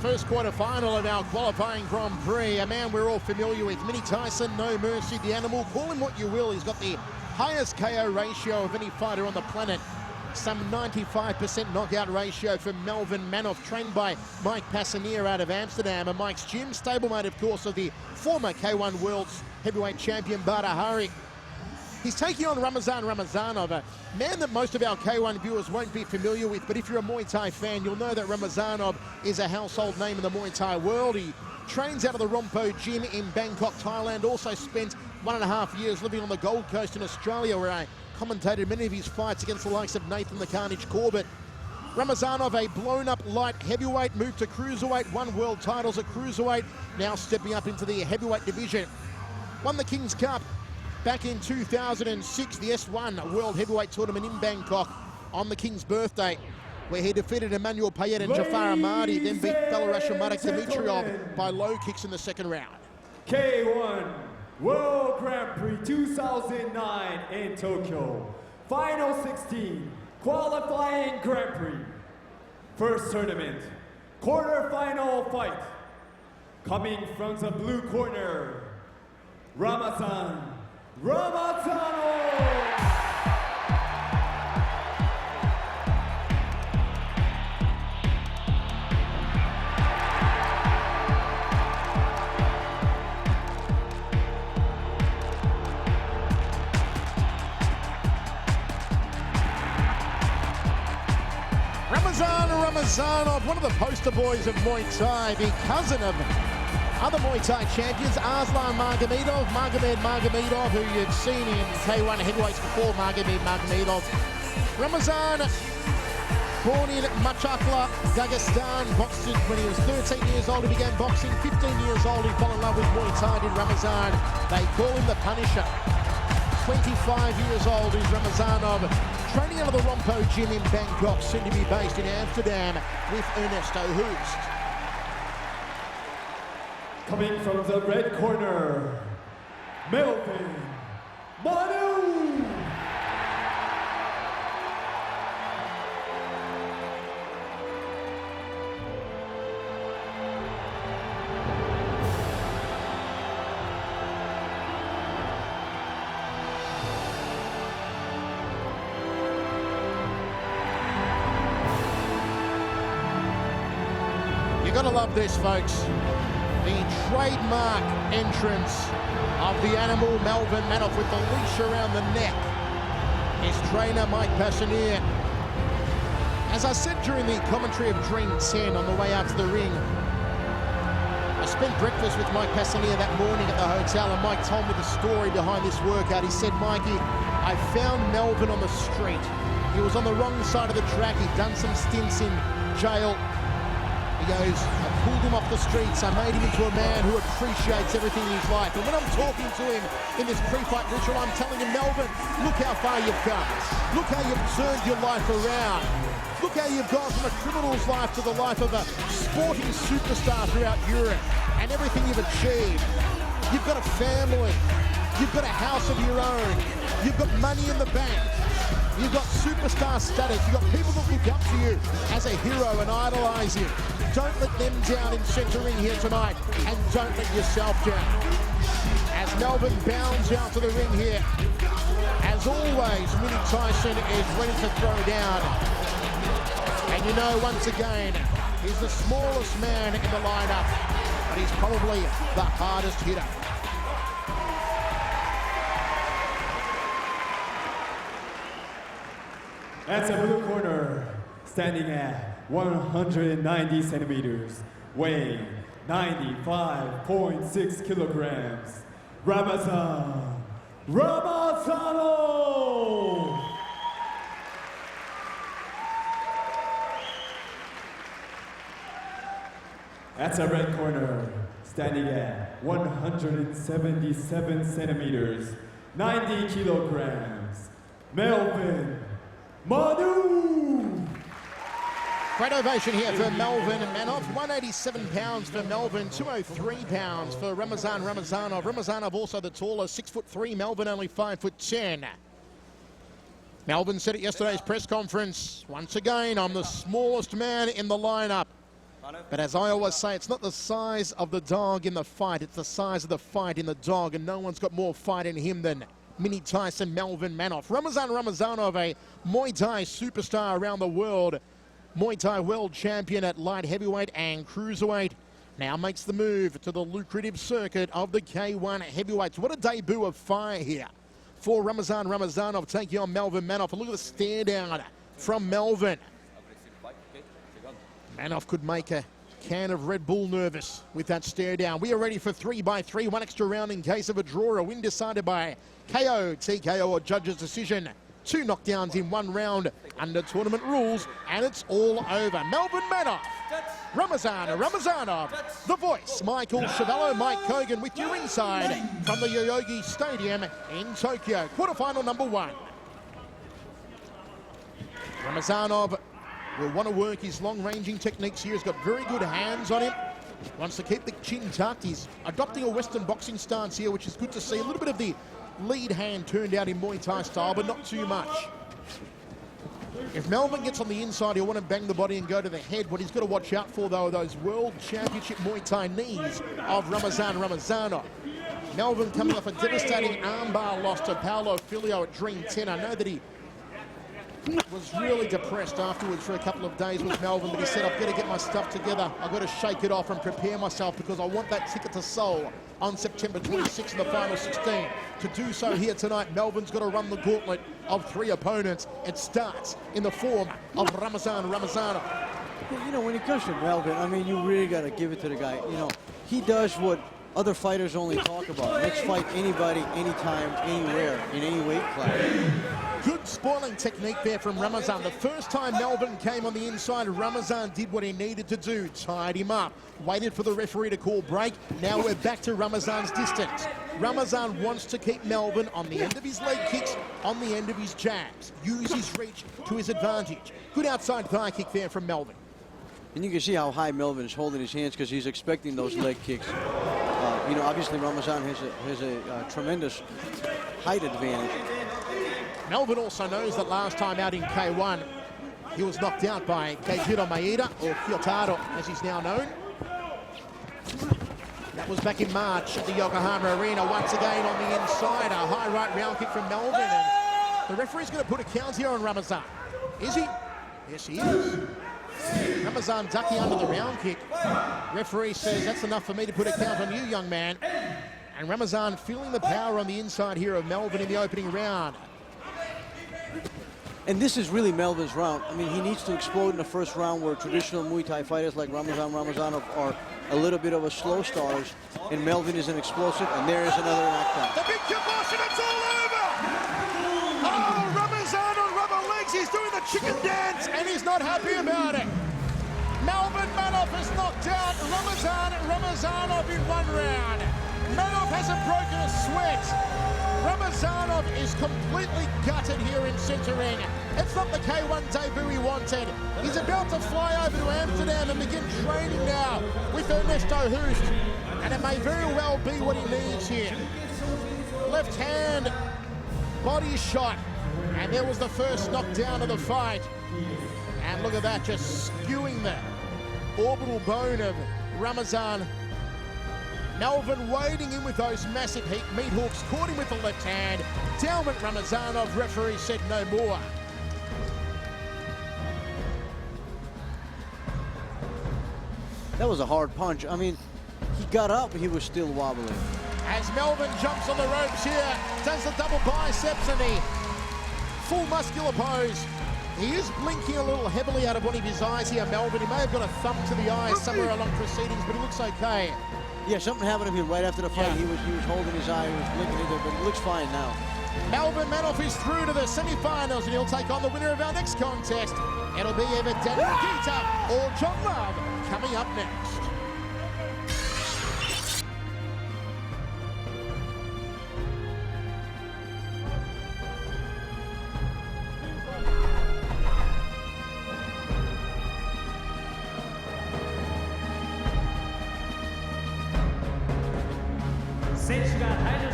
first quarter-final of our qualifying Grand Prix. A man we're all familiar with, Mini Tyson, No Mercy, the Animal. Call him what you will. He's got the highest KO ratio of any fighter on the planet. Some 95% knockout ratio for Melvin Manhoef, trained by Mike Passanier out of Amsterdam. And Mike's gym, stablemate, of course, of the former K1 World's heavyweight champion, Badahari. He's taking on Ramazan Ramazanov, a man that most of our K1 viewers won't be familiar with, but if you're a Muay Thai fan, you'll know that Ramazanov is a household name in the Muay Thai world. He trains out of the Rompo gym in Bangkok, Thailand, also spent 1.5 years living on the Gold Coast in Australia, where I commentated many of his fights against the likes of Nathan the Carnage Corbett. Ramazanov, a blown-up light heavyweight, moved to cruiserweight, won world titles at cruiserweight, now stepping up into the heavyweight division. Won the King's Cup back in 2006, the S1 World Heavyweight Tournament in Bangkok on the King's birthday, where he defeated Emmanuel Payet and Jafar Ahmadi, then beat Belarus Marek Dimitriov by low kicks in the second round. K1 World Grand Prix 2009 in Tokyo. Final 16, qualifying Grand Prix. First tournament, quarter-final fight. Coming from the blue corner, Ramazan Ramazanov! Ramazan Ramazanov, one of the poster boys of Muay Thai, the cousin of other Muay Thai champions, Arslan Magomedov, who you've seen in K1 heavyweights before, Magomedov. Ramazan, born in Machakla, Dagestan, boxed when he was 13 years old. He began boxing. 15 years old, he fell in love with Muay Thai, did Ramazan. They call him the Punisher. 25 years old is Ramazanov, training out of the Rompo gym in Bangkok, soon to be based in Amsterdam with Ernesto Hoost. Coming from the red corner, Melvin Manhoef. You're gonna love this, folks. The trademark entrance of the Animal, Melvin Manhoef, with the leash around the neck. His trainer, Mike Passanier. As I said during the commentary of Dream 10 on the way out to the ring, I spent breakfast with Mike Passanier that morning at the hotel, and Mike told me the story behind this workout. He said, "Mikey, I found Melvin on the street. He was on the wrong side of the track. He'd done some stints in jail." He goes, "I pulled him off the streets. I made him into a man who appreciates everything in his life." And when I'm talking to him in this pre-fight ritual, I'm telling him, "Melvin, look how far you've come. Look how you've turned your life around. Look how you've gone from a criminal's life to the life of a sporting superstar throughout Europe, and everything you've achieved. You've got a family. You've got a house of your own. You've got money in the bank. You've got superstar status. You've got people that look up to you as a hero and idolize you. Don't let them down in centering here tonight, and don't let yourself down." As Melvin bounds out to the ring here, as always, Mini Tyson is ready to throw down. And you know, once again, he's the smallest man in the lineup, but he's probably the hardest hitter. At the blue corner, standing at 190 centimeters, weighing 95.6 kilograms, Ramazan Ramazanov. At the red corner, standing at 177 centimeters, 90 kilograms, Melvin Manhoef. Great ovation here for Melvin Manhoef. 187 pounds for Melvin, 203 pounds for Ramazan Ramazanov. Ramazanov also the taller, 6'3", Melvin only 5'10". Melvin said at yesterday's press conference, "Once again, I'm the smallest man in the lineup." But as I always say, it's not the size of the dog in the fight, it's the size of the fight in the dog, and no one's got more fight in him than Mini Tyson Melvin Manhoef. Ramazan Ramazanov, a Muay Thai superstar around the world, Muay Thai world champion at light heavyweight and cruiserweight, now makes the move to the lucrative circuit of the K1 heavyweights. What a debut of fire here for Ramazan Ramazanov taking on Melvin Manhoef. Look at the stare down from Melvin. Manhoef could make a can of Red Bull nervous with that stare down. We are ready for 3x3, one extra round in case of a draw. A win decided by KO, TKO or judge's decision. 2 knockdowns in 1 round under tournament rules, and it's all over. Melvin Manhoef, Ramazan Ramazanov, The Voice, Michael Chavallo, Mike Kogan with you inside from the Yoyogi Stadium in Tokyo. Quarterfinal number 1. Ramazanov will want to work his long-ranging techniques here. He's got very good hands on him. Wants to keep the chin tucked. He's adopting a Western boxing stance here, which is good to see. A little bit of the lead hand turned out in Muay Thai style, but not too much. If Melvin gets on the inside, he'll want to bang the body and go to the head. What he's got to watch out for, though, are those World Championship Muay Thai knees of Ramazan Ramazanov. Melvin coming off a devastating armbar loss to Paulo Filho at Dream 10. I know that he was really depressed afterwards for a couple of days with Melvin, but he said, I've got to get my stuff together. I've got to shake it off and prepare myself because I want that ticket to Seoul on September 26 in the final 16. To do so here tonight, Melvin's got to run the gauntlet of 3 opponents. It starts in the form of Ramazan Ramazanov. You know, when it comes to Melvin, I mean, you really got to give it to the guy. You know, he does what other fighters only talk about. Let's fight anybody, anytime, anywhere, in any weight class. Good spoiling technique there from Ramazan. The first time Melvin came on the inside, Ramazan did what he needed to do, tied him up, waited for the referee to call break. Now we're back to Ramazan's distance. Ramazan wants to keep Melvin on the end of his leg kicks, on the end of his jabs, use his reach to his advantage. Good outside thigh kick there from Melvin. And you can see how high Melvin is holding his hands because he's expecting those leg kicks. You know, obviously Ramazan has a tremendous height advantage. Melvin also knows that last time out in K1, he was knocked out by Keijiro Maeda, or Kyotaro, as he's now known. That was back in March at the Yokohama Arena. Once again on the inside, a high right round kick from Melvin. And the referee's going to put a count here on Ramazan. Is he? Yes, he is. Ramazan ducking under the round kick. Referee says, that's enough for me to put a count on you, young man. And Ramazan feeling the power on the inside here of Melvin in the opening round. And this is really Melvin's round. I mean, he needs to explode in the first round where traditional Muay Thai fighters like Ramazan Ramazanov are a little bit of a slow stars, and Melvin is an explosive, and there is another knockdown. The big convulsion, it's all over! Oh, Ramazan on rubber legs, he's doing the chicken dance, and he's not happy about it. Melvin Manhoef is knocked out Ramazan Ramazanov in 1 round. Manhoef hasn't broken a sweat. Ramazanov is completely gutted here in centering. It's not the K1 debut he wanted. He's about to fly over to Amsterdam and begin training now with Ernesto Hoost. And it may very well be what he needs here. Left hand, body shot. And there was the first knockdown of the fight. And look at that, just skewing the orbital bone of Ramazan. Melvin wading in with those massive meat hooks, caught him with the left hand. Down went Ramazanov, referee said no more. That was a hard punch. I mean, he got up, he was still wobbling. As Melvin jumps on the ropes here, does the double biceps and the full muscular pose. He is blinking a little heavily out of one of his eyes here, Melvin. He may have got a thumb to the eye somewhere along proceedings, but he looks okay. Yeah, something happened to him right after the fight. Yeah. He was holding his eye, he was blinking into it, but he looks fine now. Melvin Manhoef is through to the semi-finals, and he'll take on the winner of our next contest. It'll be either Daniel Guita or John Love coming up next. Senhor